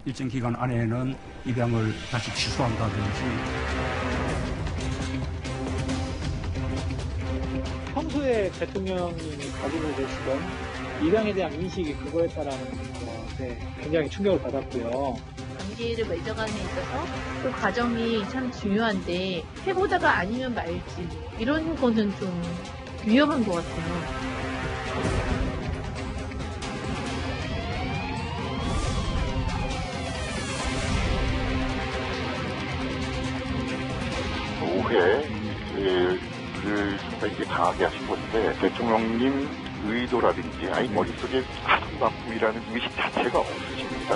일정 기간 안에는 입양을 다시 취소한다든지. 평소에 대통령님이 가지고 계시던 입양에 대한 인식이 그거였다라는 것에 굉장히 충격을 받았고요. 관계를 맺어가는 데 있어서 그 과정이 참 중요한데 해보다가 아니면 말지 이런 거는 좀 위험한 것 같아요. 오해를 상당히 강하게 하신 건데 대통령님 의도라든지 아니 머릿속에 가슴바꿈이라는 의식 자체가 없으십니다.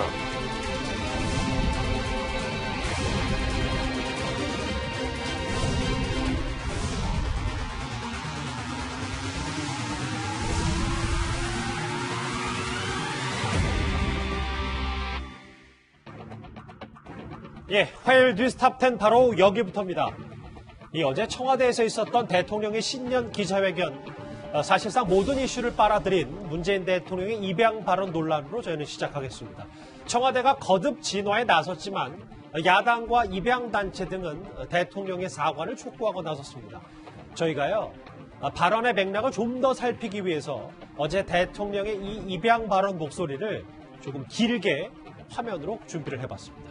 예, 화요일 뉴스탑 10 바로 여기부터입니다. 어제 청와대에서 있었던 대통령의 신년 기자회견, 사실상 모든 이슈를 빨아들인 문재인 대통령의 입양 발언 논란으로 저희는 시작하겠습니다. 청와대가 거듭 진화에 나섰지만 야당과 입양단체 등은 대통령의 사과를 촉구하고 나섰습니다. 저희가요, 발언의 맥락을 좀 더 살피기 위해서 어제 대통령의 이 입양 발언 목소리를 조금 길게 화면으로 준비를 해봤습니다.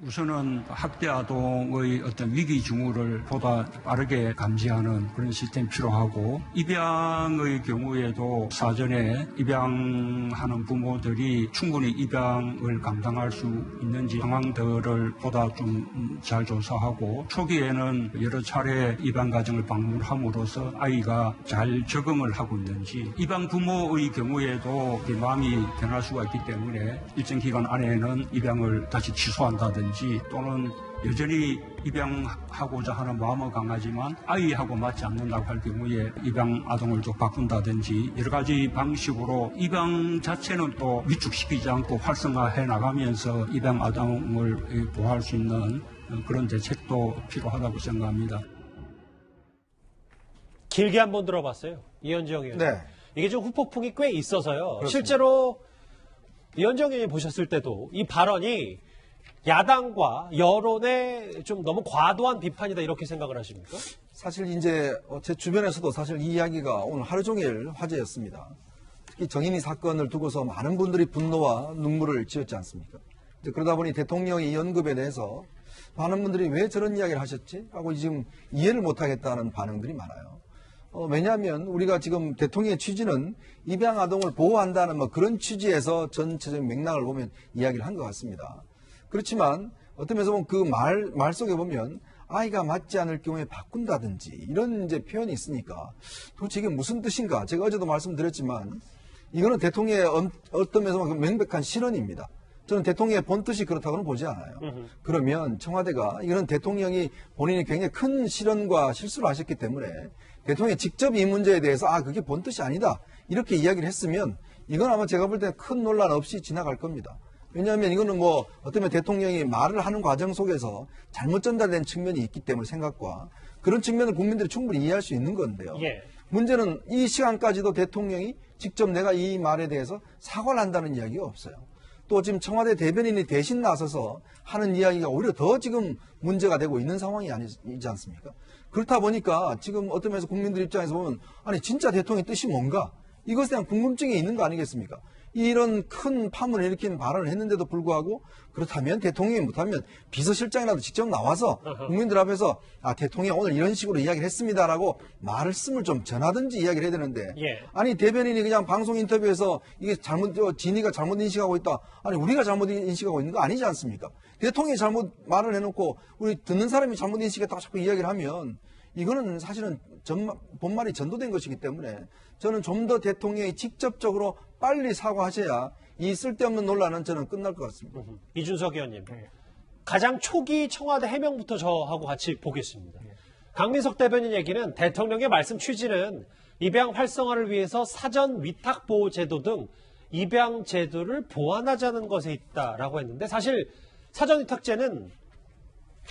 우선은 학대 아동의 어떤 위기 징후를 보다 빠르게 감지하는 그런 시스템이 필요하고, 입양의 경우에도 사전에 입양하는 부모들이 충분히 입양을 감당할 수 있는지 상황들을 보다 좀 잘 조사하고, 초기에는 여러 차례 입양 가정을 방문함으로써 아이가 잘 적응을 하고 있는지, 입양 부모의 경우에도 마음이 변할 수가 있기 때문에 일정 기간 안에는 입양을 다시 취소한다든지 또는 여전히 입양하고자 하는 마음은 강하지만 아이하고 맞지 않는다고 할 경우에 입양 아동을 좀 바꾼다든지 여러 가지 방식으로 입양 자체는 또 위축시키지 않고 활성화해 나가면서 입양 아동을 보호할 수 있는 그런 대책도 필요하다고 생각합니다. 길게 한번 들어봤어요. 이현정 의원. 네. 이게 좀 후폭풍이 꽤 있어서요. 그렇습니다. 실제로 이현정 의원이 보셨을 때도 이 발언이 야당과 여론의 좀 너무 과도한 비판이다 이렇게 생각을 하십니까? 사실 이제 제 주변에서도 사실 이 이야기가 오늘 하루 종일 화제였습니다. 특히 정인이 사건을 두고서 많은 분들이 분노와 눈물을 지었지 않습니까? 이제 그러다 보니 대통령의 이 언급에 대해서 많은 분들이 왜 저런 이야기를 하셨지? 하고 지금 이해를 못하겠다는 반응들이 많아요. 왜냐하면 우리가 지금 대통령의 취지는 입양 아동을 보호한다는 뭐 그런 취지에서 전체적인 맥락을 보면 이야기를 한 것 같습니다. 그렇지만 어떤 면에서 보면 그 말 속에 보면 아이가 맞지 않을 경우에 바꾼다든지 이런 이제 표현이 있으니까 도대체 이게 무슨 뜻인가? 제가 어제도 말씀드렸지만 이거는 대통령의 어떤 면에서 보면 명백한 실언입니다. 저는 대통령의 본 뜻이 그렇다고는 보지 않아요. 그러면 청와대가 이거는 대통령이 본인이 굉장히 큰 실언과 실수를 하셨기 때문에 대통령이 직접 이 문제에 대해서 그게 본 뜻이 아니다 이렇게 이야기를 했으면 이건 아마 제가 볼 때는 큰 논란 없이 지나갈 겁니다. 왜냐하면 이거는 뭐 어쩌면 대통령이 말을 하는 과정 속에서 잘못 전달된 측면이 있기 때문에 생각과 그런 측면을 국민들이 충분히 이해할 수 있는 건데요. 예. 문제는 이 시간까지도 대통령이 직접 내가 이 말에 대해서 사과를 한다는 이야기가 없어요. 또 지금 청와대 대변인이 대신 나서서 하는 이야기가 오히려 더 지금 문제가 되고 있는 상황이 아니지 않습니까? 그렇다 보니까 지금 어떤 면에서 국민들 입장에서 보면 아니 진짜 대통령의 뜻이 뭔가 이것에 대한 궁금증이 있는 거 아니겠습니까? 이런 큰 파문을 일으키는 발언을 했는데도 불구하고 그렇다면 대통령이 못하면 비서실장이라도 직접 나와서 국민들 앞에서 대통령이 오늘 이런 식으로 이야기를 했습니다라고 말씀을 좀 전하든지 이야기를 해야 되는데 아니 대변인이 그냥 방송 인터뷰에서 이게 진위가 잘못 인식하고 있다. 아니 우리가 잘못 인식하고 있는 거 아니지 않습니까? 대통령이 잘못 말을 해놓고 우리 듣는 사람이 잘못 인식했다고 자꾸 이야기를 하면 이거는 사실은 본말이 전도된 것이기 때문에 저는 좀 더 대통령이 직접적으로 빨리 사과하셔야 이 쓸데없는 논란은 저는 끝날 것 같습니다. 이준석 의원님, 가장 초기 청와대 해명부터 저하고 같이 보겠습니다. 강민석 대변인 얘기는 대통령의 말씀 취지는 입양 활성화를 위해서 사전 위탁 보호 제도 등 입양 제도를 보완하자는 것에 있다라고 했는데 사실 사전 위탁제는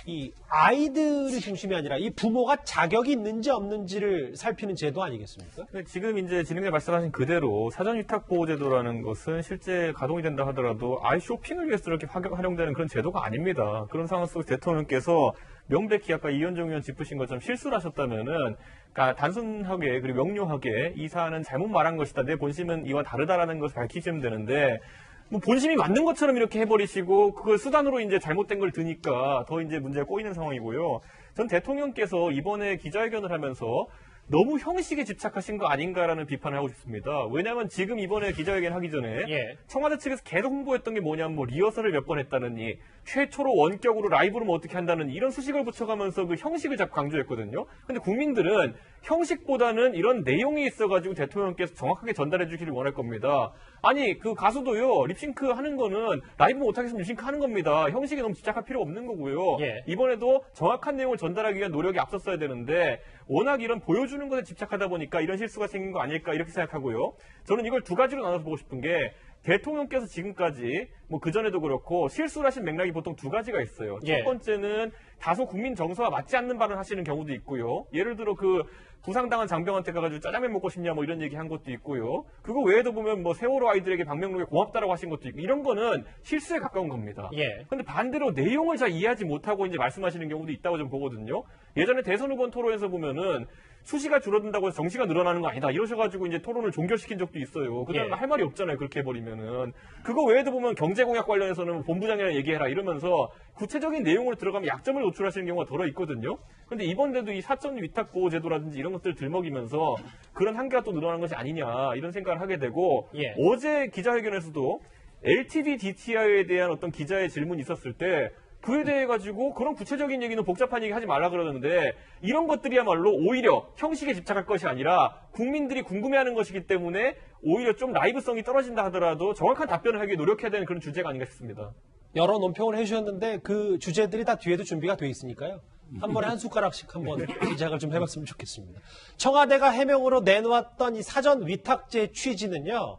이 아이들이 중심이 아니라 이 부모가 자격이 있는지 없는지를 살피는 제도 아니겠습니까? 지금 이제 진행자 말씀하신 그대로 사전위탁보호제도라는 것은 실제 가동이 된다 하더라도 아이 쇼핑을 위해서 이렇게 활용되는 그런 제도가 아닙니다. 그런 상황 속에서 대통령께서 명백히 아까 이현정 의원 짚으신 것처럼 실수를 하셨다면은 그러니까 단순하게 그리고 명료하게 이 사안은 잘못 말한 것이다. 내 본심은 이와 다르다라는 것을 밝히시면 되는데 뭐 본심이 맞는 것처럼 이렇게 해버리시고 그걸 수단으로 이제 잘못된 걸 드니까 더 이제 문제가 꼬이는 상황이고요. 전 대통령께서 이번에 기자회견을 하면서 너무 형식에 집착하신 거 아닌가라는 비판을 하고 싶습니다. 왜냐하면 지금 이번에 기자회견 하기 전에 청와대 측에서 계속 홍보했던 게 뭐냐면 뭐 리허설을 몇 번 했다느니 최초로 원격으로 라이브로 뭐 어떻게 한다는 이런 수식을 붙여가면서 그 형식을 자꾸 강조했거든요. 근데 국민들은 형식보다는 이런 내용이 있어가지고 대통령께서 정확하게 전달해 주기를 원할 겁니다. 아니 그 가수도요 립싱크 하는 거는 라이브 못하겠으면 립싱크 하는 겁니다. 형식에 너무 집착할 필요 없는 거고요. 이번에도 정확한 내용을 전달하기 위한 노력이 앞섰어야 되는데 워낙 이런 보여주는 것에 집착하다 보니까 이런 실수가 생긴 거 아닐까 이렇게 생각하고요. 저는 이걸 두 가지로 나눠서 보고 싶은 게 대통령께서 지금까지 뭐 그전에도 그렇고 실수를 하신 맥락이 보통 두 가지가 있어요. 첫 번째는 다소 국민 정서와 맞지 않는 발언을 하시는 경우도 있고요. 예를 들어 그 부상당한 장병한테 가가지고 짜장면 먹고 싶냐 뭐 이런 얘기 한 것도 있고요. 그거 외에도 보면 뭐 세월호 아이들에게 방명록에 고맙다라고 하신 것도 있고 이런 거는 실수에 가까운 겁니다. 근데 반대로 내용을 잘 이해하지 못하고 이제 말씀하시는 경우도 있다고 좀 보거든요. 예전에 대선 후보 토론에서 보면은 수시가 줄어든다고 해서 정시가 늘어나는 거 아니다 이러셔가지고 이제 토론을 종결시킨 적도 있어요. 그다음에 할 말이 없잖아요. 그렇게 해버리면은. 그거 외에도 보면 경제공약 관련해서는 본부장이랑 얘기해라 이러면서 구체적인 내용으로 들어가면 약점을 노출하시는 경우가 덜어 있거든요. 근데 이번에도 이 사전 위탁보호제도라든지 이런 것들을 들먹이면서 그런 한계가 또 늘어나는 것이 아니냐 이런 생각을 하게 되고 어제 기자회견에서도 LTV DTI에 대한 어떤 기자의 질문이 있었을 때 그에 대해 가지고 그런 구체적인 얘기는 복잡한 얘기 하지 말라 그러는데 이런 것들이야말로 오히려 형식에 집착할 것이 아니라 국민들이 궁금해하는 것이기 때문에 오히려 좀 라이브성이 떨어진다 하더라도 정확한 답변을 하기 위해 노력해야 되는 그런 주제가 아닌가 싶습니다. 여러 논평을 해주셨는데 그 주제들이 다 뒤에도 준비가 돼 있으니까요. 한 번에 한 숟가락씩 한번 시작을 좀 해봤으면 좋겠습니다. 청와대가 해명으로 내놓았던 이 사전 위탁제 취지는요.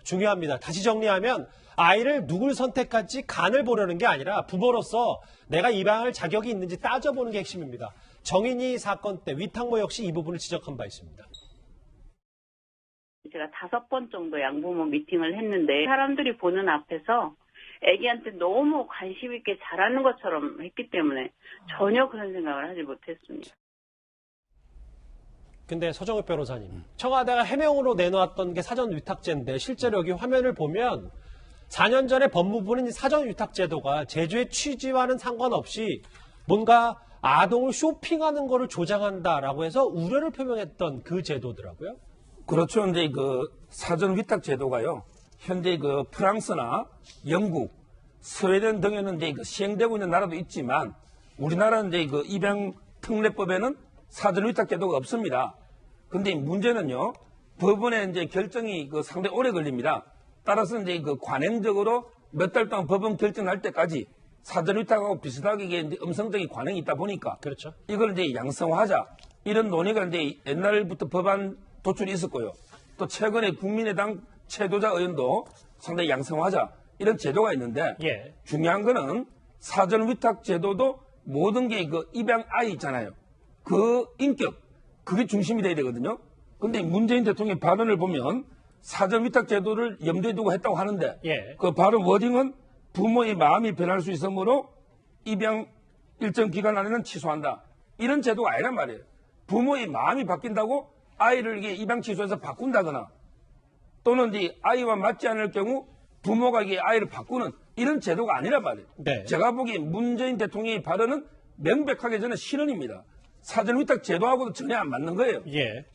중요합니다. 다시 정리하면 아이를 누굴 선택할지 간을 보려는 게 아니라 부모로서 내가 입양할 자격이 있는지 따져보는 게 핵심입니다. 정인이 사건 때 위탁모 역시 이 부분을 지적한 바 있습니다. 제가 5번 정도 양부모 미팅을 했는데 사람들이 보는 앞에서 애기한테 너무 관심 있게 잘하는 것처럼 했기 때문에 전혀 그런 생각을 하지 못했습니다. 근데 서정읍 변호사님, 청와대가 해명으로 내놓았던 게 사전 위탁제인데 실제로 여기 화면을 보면 4년 전에 법무부는 사전 위탁제도가 제주의 취지와는 상관없이 뭔가 아동을 쇼핑하는 거를 조장한다라고 해서 우려를 표명했던 그 제도더라고요. 그렇죠. 이제 그 사전 위탁 제도가요. 현재 그 프랑스나 영국, 스웨덴 등에는 이제 그 시행되고 있는 나라도 있지만 우리나라는 이제 그 입양 특례법에는 사전 위탁 제도가 없습니다. 근데 문제는요. 법원의 이제 결정이 그 상당히 오래 걸립니다. 따라서 이제 그 관행적으로 몇 달 동안 법원 결정할 때까지 사전 위탁하고 비슷하게 이게 이제 음성적인 관행이 있다 보니까 그렇죠. 이걸 이제 양성화하자 이런 논의가 이제 옛날부터 법안 도출이 있었고요. 또 최근에 국민의당 최도자 의원도 상당히 양성화하자 이런 제도가 있는데 중요한 거는 사전 위탁 제도도 모든 게 그 입양 아이 있잖아요. 그 인격 그게 중심이 돼야 되거든요. 근데 문재인 대통령의 발언을 보면 사전 위탁 제도를 염두에 두고 했다고 하는데 그 발언 워딩은 부모의 마음이 변할 수 있으므로 입양 일정 기간 안에는 취소한다. 이런 제도가 아니란 말이에요. 부모의 마음이 바뀐다고 아이를 이게 입양 취소해서 바꾼다거나 또는 이제 아이와 맞지 않을 경우 부모가 이게 아이를 바꾸는 이런 제도가 아니란 말이에요. 제가 보기에 문재인 대통령의 발언은 명백하게 저는 실언입니다. 사전 위탁 제도하고도 전혀 안 맞는 거예요.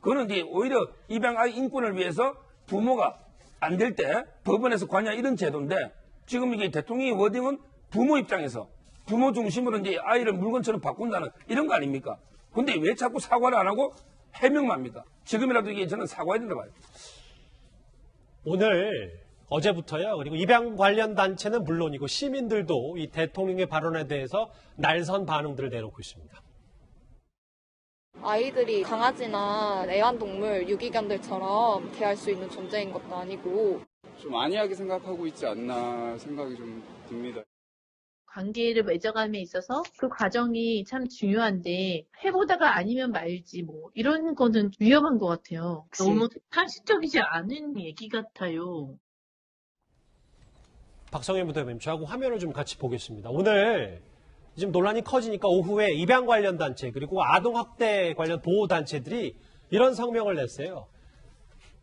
그거는 이제 오히려 입양 아이 인권을 위해서 부모가 안 될 때 법원에서 관여한 이런 제도인데 지금 이게 대통령의 워딩은 부모 입장에서 부모 중심으로 이제 아이를 물건처럼 바꾼다는 이런 거 아닙니까? 근데 왜 자꾸 사과를 안 하고 해명만 합니까? 지금이라도 이게 저는 사과해야 된다 봐요. 오늘 어제부터요. 그리고 입양 관련 단체는 물론이고 시민들도 이 대통령의 발언에 대해서 날선 반응들을 내놓고 있습니다. 아이들이 강아지나 애완동물, 유기견들처럼 대할 수 있는 존재인 것도 아니고 좀 안이하게 생각하고 있지 않나 생각이 좀 듭니다. 관계를 맺어감에 있어서 그 과정이 참 중요한데 해보다가 아니면 말지 뭐 이런 거는 위험한 것 같아요. 너무 상식적이지 않은 얘기 같아요. 박성현 부대변인, 저하고 화면을 좀 같이 보겠습니다. 오늘 지금 논란이 커지니까 오후에 입양 관련 단체 그리고 아동학대 관련 보호단체들이 이런 성명을 냈어요.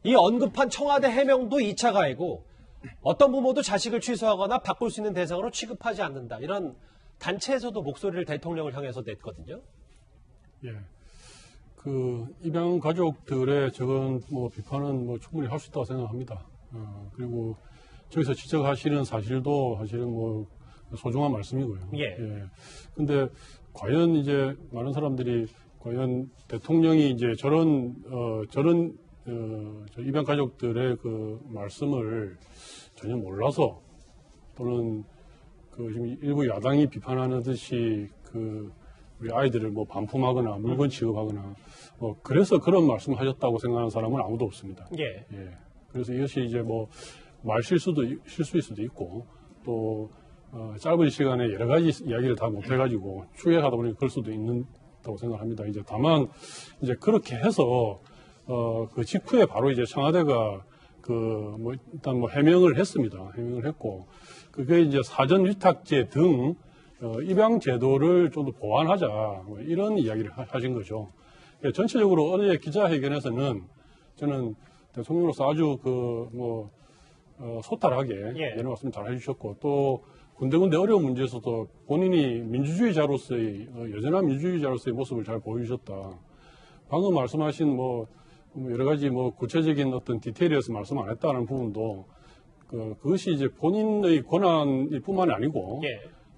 이 언급한 청와대 해명도 2차 가해고 어떤 부모도 자식을 취소하거나 바꿀 수 있는 대상으로 취급하지 않는다. 이런 단체에서도 목소리를 대통령을 향해서 냈거든요. 예. 그 입양 가족들의 적은 비판은 충분히 할 수 있다고 생각합니다. 그리고 저기서 지적하시는 사실도 사실은 소중한 말씀이고요. 예. 근데 과연 이제 많은 사람들이 과연 대통령이 이제 저런 입양 가족들의 그 말씀을 전혀 몰라서 또는 그 지금 일부 야당이 비판하는 듯이 그 우리 아이들을 반품하거나 물건 취급하거나 그래서 그런 말씀을 하셨다고 생각하는 사람은 아무도 없습니다. 예. 그래서 이것이 이제 실수일 수도 있고 또 짧은 시간에 여러 가지 이야기를 다 못해가지고 추격하다 보니 그럴 수도 있다고 생각합니다. 이제 다만 이제 그렇게 해서 그 직후에 바로 이제 청와대가 일단 해명을 했습니다. 해명을 했고 그게 이제 사전 위탁제 등 입양 제도를 좀 더 보완하자 이런 이야기를 하신 거죠. 전체적으로 어제 기자회견에서는 저는 대통령으로서 아주 소탈하게 이런 말씀 잘 해주셨고 또 군데군데 어려운 문제에서도 본인이 민주주의자로서의 여전한 민주주의자로서의 모습을 잘 보여주셨다. 방금 말씀하신 여러 가지 구체적인 어떤 디테일에서 말씀 안 했다는 부분도 그것이 이제 본인의 권한일 뿐만이 아니고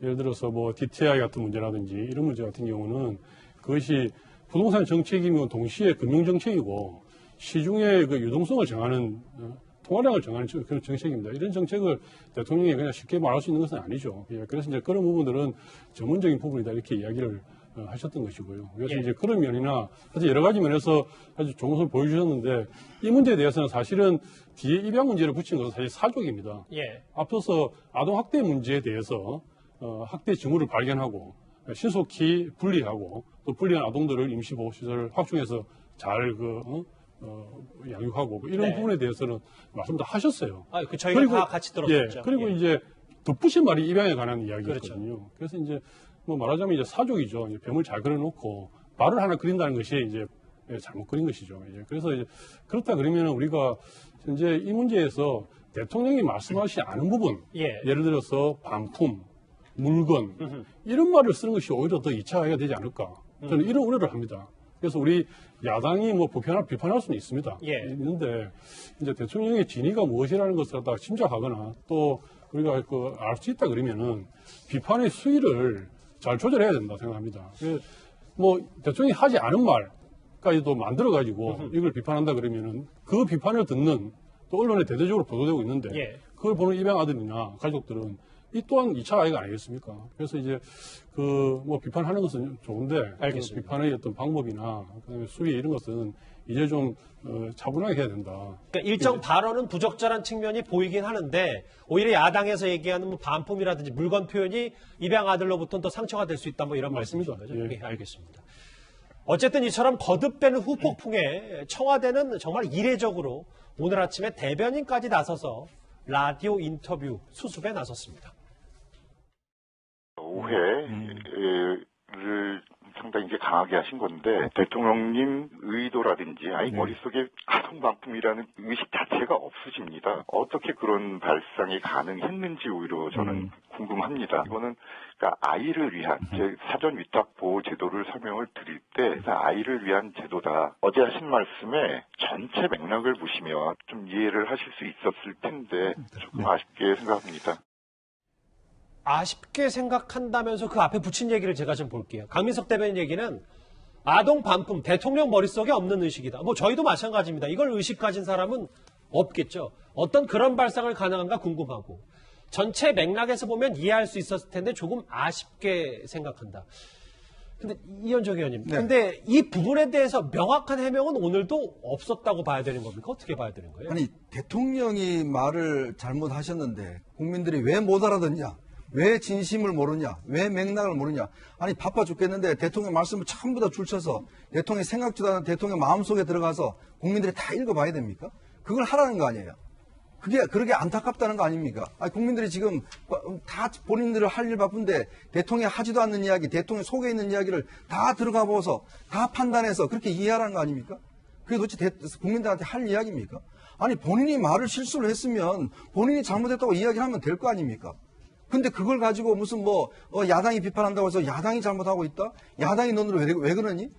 예를 들어서 DTI 같은 문제라든지 이런 문제 같은 경우는 그것이 부동산 정책이면 동시에 금융 정책이고 시중의 그 유동성을 정하는 통화량을 정하는 그런 정책입니다. 이런 정책을 대통령이 그냥 쉽게 말할 수 있는 것은 아니죠. 그래서 이제 그런 부분들은 전문적인 부분이다 이렇게 이야기를 하셨던 것이고요. 그래서 이제 그런 면이나 아주 여러 가지 면에서 아주 좋은 모습을 보여주셨는데 이 문제에 대해서는 사실은 뒤에 입양 문제를 붙인 것은 사실 사족입니다. 앞서서 아동학대 문제에 대해서 학대 징후를 발견하고 신속히 분리하고 또 분리한 아동들을 임시보호시설 확충해서 잘 양육하고 이런 부분에 대해서는 말씀 다 하셨어요. 저희가 그리고, 다 같이 들었었죠. 그리고 이제 덧붙인 말이 입양에 관한 이야기였거든요. 그래서 이제 말하자면 이제 사족이죠. 이제 뱀을 잘 그려놓고 말을 하나 그린다는 것이 이제 잘못 그린 것이죠. 그래서 이제 그렇다 그러면 우리가 현재 이 문제에서 대통령이 말씀하시지 않은 부분, 예를 들어서 반품, 물건 이런 말을 쓰는 것이 오히려 더 2차 가해가 되지 않을까. 저는 이런 우려를 합니다. 그래서 우리 야당이 비판할 수는 있습니다. 있는데 이제 대통령의 진위가 무엇이라는 것을 갖다가 짐작하거나 또 우리가 알 수 있다 그러면은 비판의 수위를 잘 조절해야 된다 생각합니다. 대통령이 하지 않은 말까지도 만들어가지고 이걸 비판한다 그러면은 그 비판을 듣는 또 언론에 대대적으로 보도되고 있는데 그걸 보는 입양 아들이나 가족들은 이 또한 2차 가해가 아니겠습니까? 그래서 이제 비판하는 것은 좋은데 비판의 어떤 방법이나 그다음에 수위 이런 것은 이제 좀 차분하게 해야 된다. 그러니까 일정 발언은 부적절한 측면이 보이긴 하는데 오히려 야당에서 얘기하는 반품이라든지 물건 표현이 입양 아들로부터는 더 상처가 될 수 있다 이런 말씀이신 거죠? 알겠습니다. 어쨌든 이처럼 거듭되는 후폭풍에 청와대는 정말 이례적으로 오늘 아침에 대변인까지 나서서 라디오 인터뷰 수습에 나섰습니다. 오해를 상당히 이제 강하게 하신 건데 대통령님 의도라든지 머릿속에 아동반품이라는 의식 자체가 없으십니다. 어떻게 그런 발상이 가능했는지 오히려 저는 궁금합니다. 이거는 그러니까 아이를 위한 사전 위탁 보호 제도를 설명을 드릴 때 아이를 위한 제도다. 어제 하신 말씀에 전체 맥락을 보시면 좀 이해를 하실 수 있었을 텐데 조금 아쉽게 생각합니다. 아쉽게 생각한다면서 그 앞에 붙인 얘기를 제가 좀 볼게요. 강민석 대변인 얘기는 아동 반품, 대통령 머릿속에 없는 의식이다. 저희도 마찬가지입니다. 이걸 의식 가진 사람은 없겠죠. 어떤 그런 발상을 가능한가 궁금하고 전체 맥락에서 보면 이해할 수 있었을 텐데 조금 아쉽게 생각한다. 근데 이현정 의원님, 근데 이 부분에 대해서 명확한 해명은 오늘도 없었다고 봐야 되는 겁니까? 어떻게 봐야 되는 거예요? 아니, 대통령이 말을 잘못하셨는데 국민들이 왜 못 알아듣냐? 왜 진심을 모르냐? 왜 맥락을 모르냐? 아니 바빠 죽겠는데 대통령 말씀을 전부 다 줄쳐서 대통령이 생각지도 않은 대통령 마음속에 들어가서 국민들이 다 읽어봐야 됩니까? 그걸 하라는 거 아니에요. 그러게 안타깝다는 거 아닙니까? 아니, 국민들이 지금 다 본인들을 할 일 바쁜데 대통령이 하지도 않는 이야기, 대통령 속에 있는 이야기를 다 들어가 보고서 다 판단해서 그렇게 이해하라는 거 아닙니까? 그게 도대체 국민들한테 할 이야기입니까? 아니 본인이 말을 실수를 했으면 본인이 잘못했다고 이야기를 하면 될 거 아닙니까? 근데 그걸 가지고 무슨 야당이 비판한다고 해서 야당이 잘못하고 있다? 야당이 너는 왜 그러니?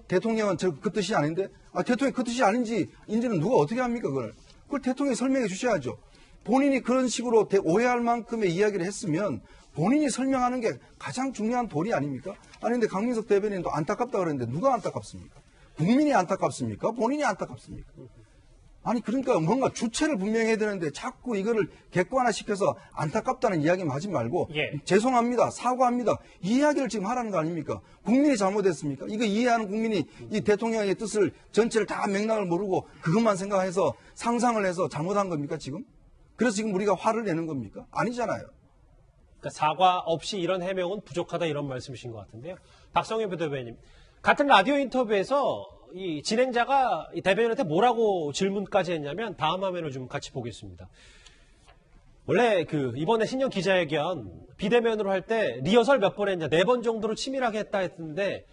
대통령은 그 뜻이 아닌데? 대통령이 그 뜻이 아닌지 이제는 누가 어떻게 합니까 그걸? 그걸 대통령이 설명해 주셔야죠. 본인이 그런 식으로 오해할 만큼의 이야기를 했으면 본인이 설명하는 게 가장 중요한 도리 아닙니까? 아니 근데 강민석 대변인도 안타깝다 그랬는데 누가 안타깝습니까? 국민이 안타깝습니까? 본인이 안타깝습니까? 아니 그러니까 뭔가 주체를 분명히 해야 되는데 자꾸 이거를 객관화시켜서 안타깝다는 이야기만 하지 말고 죄송합니다. 사과합니다. 이 이야기를 지금 하라는 거 아닙니까? 국민이 잘못했습니까? 이거 이해하는 국민이 이 대통령의 뜻을 전체를 다 맥락을 모르고 그것만 생각해서 상상을 해서 잘못한 겁니까 지금? 그래서 지금 우리가 화를 내는 겁니까? 아니잖아요. 그러니까 사과 없이 이런 해명은 부족하다 이런 말씀이신 것 같은데요. 박성현 부대변인 같은 라디오 인터뷰에서 이 진행자가 이 대변인한테 뭐라고 질문까지 했냐면 다음 화면을 좀 같이 보겠습니다. 원래 이번에 신년 기자회견 비대면으로 할 때 리허설 몇 번 했냐 4번 정도로 치밀하게 했다 했는데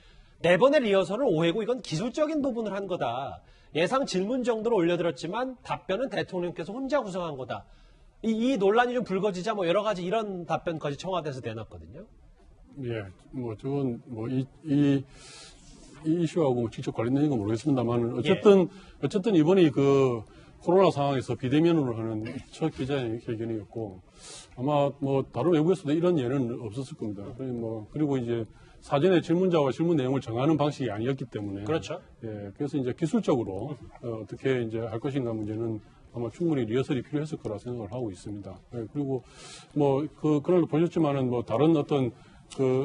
4번의 리허설을 오해고 이건 기술적인 부분을 한 거다. 예상 질문 정도로 올려드렸지만 답변은 대통령께서 혼자 구성한 거다. 이 논란이 좀 불거지자 여러 가지 이런 답변까지 청와대에서 내놨거든요. 예, 저건 이 이슈하고 직접 관련된 건 모르겠습니다만 어쨌든 이번에 코로나 상황에서 비대면으로 하는 첫 기자회견이었고 아마 다른 외국에서도 이런 예는 없었을 겁니다. 그리고 이제 사전에 질문자와 질문 내용을 정하는 방식이 아니었기 때문에 그렇죠. 예, 그래서 이제 기술적으로 어떻게 이제 할 것인가 문제는 아마 충분히 리허설이 필요했을 거라 생각을 하고 있습니다. 예, 그리고 그날 보셨지만은 다른 어떤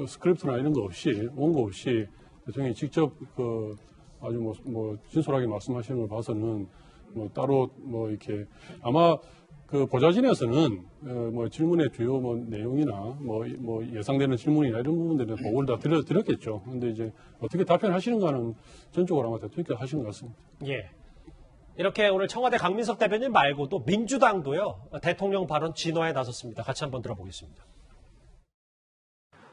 스크립트나 이런 거 없이 원고 없이 대통령이 직접 아주 진솔하게 말씀하시는 걸 봐서는 따로 이렇게 아마 보좌진에서는 질문의 주요 내용이나 예상되는 질문이나 이런 부분들은 보고를 다 드렸겠죠. 근데 이제 어떻게 답변하시는가는 전적으로 아마 대통령께서 하시는 것 같습니다. 예. 이렇게 오늘 청와대 강민석 대변인 말고도 민주당도요 대통령 발언 진화에 나섰습니다. 같이 한번 들어보겠습니다.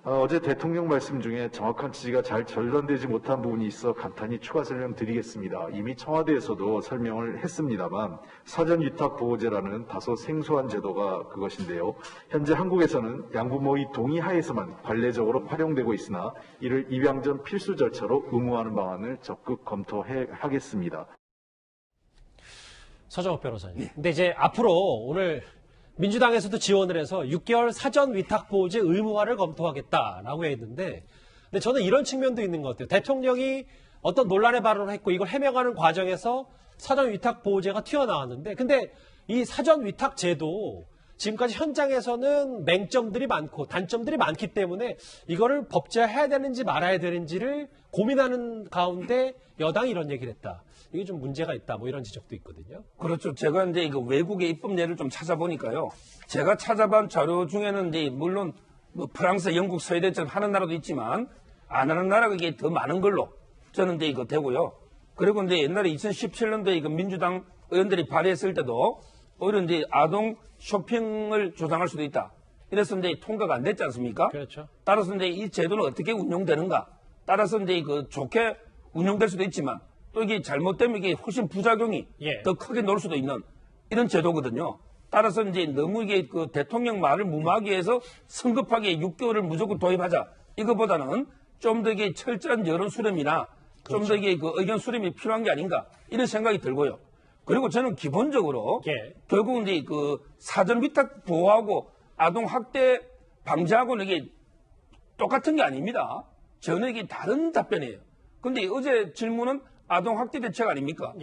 어제 대통령 말씀 중에 정확한 취지가 잘 전달되지 못한 부분이 있어 간단히 추가 설명드리겠습니다. 이미 청와대에서도 설명을 했습니다만 사전 위탁 보호제라는 다소 생소한 제도가 그것인데요. 현재 한국에서는 양부모의 동의하에서만 관례적으로 활용되고 있으나 이를 입양 전 필수 절차로 의무화하는 방안을 적극 검토하겠습니다. 서정욱 변호사님. 근데 이제 앞으로 오늘 민주당에서도 지원을 해서 6개월 사전 위탁 보호제 의무화를 검토하겠다라고 했는데 근데 저는 이런 측면도 있는 것 같아요. 대통령이 어떤 논란의 발언을 했고 이걸 해명하는 과정에서 사전 위탁 보호제가 튀어나왔는데 근데 이 사전 위탁 제도 지금까지 현장에서는 맹점들이 많고 단점들이 많기 때문에 이거를 법제화해야 되는지 말아야 되는지를 고민하는 가운데 여당이 이런 얘기를 했다. 이게 좀 문제가 있다. 이런 지적도 있거든요. 그렇죠. 제가 이제 외국의 입법 예를 좀 찾아보니까요. 제가 찾아본 자료 중에는 이제 물론 프랑스, 영국, 스웨덴처럼 하는 나라도 있지만 안 하는 나라가 이게 더 많은 걸로 저는 이제 되고요. 그리고 이제 옛날에 2017년도에 민주당 의원들이 발의했을 때도 오히려 이제 아동 쇼핑을 조장할 수도 있다. 이래서 이제 통과가 안 됐지 않습니까? 그렇죠. 따라서 이제 이 제도는 어떻게 운용되는가? 따라서 이제 좋게 운용될 수도 있지만 또 이게 잘못되면 이게 훨씬 부작용이 더 크게 놀 수도 있는 이런 제도거든요. 따라서 이제 너무 이게 대통령 말을 무마하기 위해서 성급하게 6개월을 무조건 도입하자. 이거보다는 좀 더 이게 철저한 여론 수렴이나 좀 더 이게 의견 수렴이 필요한 게 아닌가 이런 생각이 들고요. 그리고 저는 기본적으로 결국은 이제 사전 위탁 보호하고 아동 학대 방지하고는 이게 똑같은 게 아닙니다. 저는 이게 다른 답변이에요. 근데 어제 질문은 아동 학대 대책 아닙니까?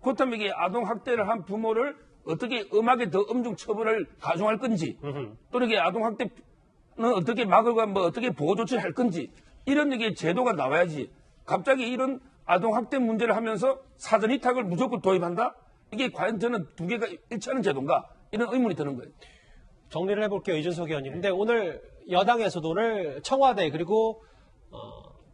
그렇다면 이게 아동 학대를 한 부모를 어떻게 엄하게 더 엄중 처벌을 가중할 건지, 또 이렇게 아동 학대는 어떻게 막을까, 어떻게 보호 조치를 할 건지 이런 얘기 제도가 나와야지. 갑자기 이런 아동 학대 문제를 하면서 사전 위탁을 무조건 도입한다? 이게 과연 저는 두 개가 일치하는 제도인가? 이런 의문이 드는 거예요. 정리를 해볼게요, 이준석 의원님. 근데 오늘 여당에서도 오늘 청와대 그리고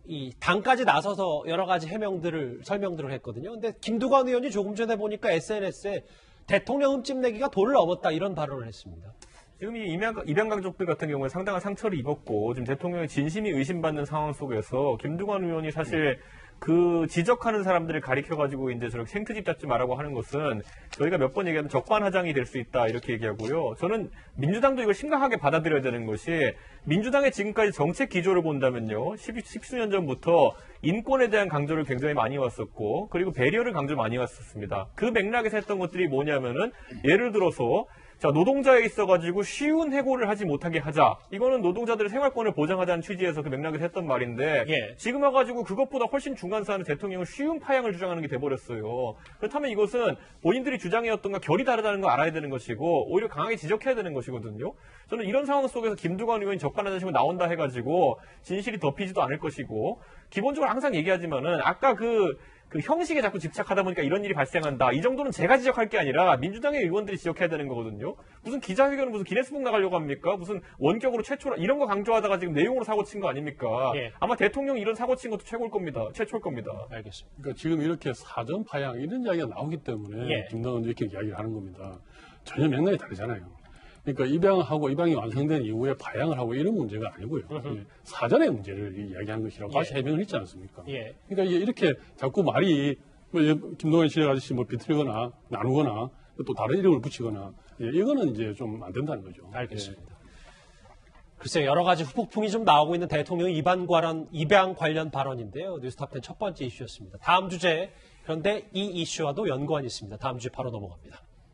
이 당까지 나서서 여러 가지 설명들을 했거든요. 근데 김두관 의원이 조금 전에 보니까 SNS에 대통령 흠집 내기가 도를 넘었다 이런 발언을 했습니다. 지금 이 입양 가족들 같은 경우에 상당한 상처를 입었고 지금 대통령의 진심이 의심받는 상황 속에서 김두관 의원이 사실 그 지적하는 사람들을 가리켜가지고 이제 저렇게 생트집 잡지 말라고 하는 것은 저희가 몇 번 얘기하면 적반하장이 될 수 있다 이렇게 얘기하고요. 저는 민주당도 이걸 심각하게 받아들여야 되는 것이 민주당의 지금까지 정책 기조를 본다면요. 십수년 전부터 인권에 대한 강조를 굉장히 많이 왔었고 그리고 배려를 강조 많이 왔었습니다. 그 맥락에서 했던 것들이 뭐냐면은 예를 들어서 자, 노동자에 있어가지고 쉬운 해고를 하지 못하게 하자. 이거는 노동자들의 생활권을 보장하자는 취지에서 그 맥락에서 했던 말인데 지금 와가지고 그것보다 훨씬 중간사안은 대통령은 쉬운 파양을 주장하는 게 돼버렸어요. 그렇다면 이것은 본인들이 주장해왔던가 결이 다르다는 걸 알아야 되는 것이고 오히려 강하게 지적해야 되는 것이거든요. 저는 이런 상황 속에서 김두관 의원이 적반하장식으로 나온다 해가지고 진실이 덮이지도 않을 것이고 기본적으로 항상 얘기하지만은 아까 그 형식에 자꾸 집착하다 보니까 이런 일이 발생한다. 이 정도는 제가 지적할 게 아니라 민주당의 의원들이 지적해야 되는 거거든요. 무슨 기자회견은 무슨 기네스북 나가려고 합니까? 무슨 원격으로 최초라 이런 거 강조하다가 지금 내용으로 사고 친 거 아닙니까? 아마 대통령이 이런 사고 친 것도 최초일 겁니다. 알겠습니다. 그러니까 지금 이렇게 사전 파양 이런 이야기가 나오기 때문에 김동연 이렇게 이야기를 하는 겁니다. 전혀 맥락이 다르잖아요. 그러니까 입양이 완성된 이후에 파양을 하고 이런 문제가 아니고요. 사전의 문제를 이야기하는 것이라고 다시 해명을 했지 않습니까? 그러니까 이게 이렇게 자꾸 말이 김동연 씨 아저씨 비틀거나 나누거나 또 다른 이름을 붙이거나 이거는 이제 좀 안 된다는 거죠. 알겠습니다. 글쎄요, 여러 가지 후폭풍이 좀 나오고 있는 대통령 입양 관련 발언인데요. 뉴스탑10 첫 번째 이슈였습니다. 다음 주제, 그런데 이 이슈와도 연관이 있습니다. 다음 주에 바로 넘어갑니다.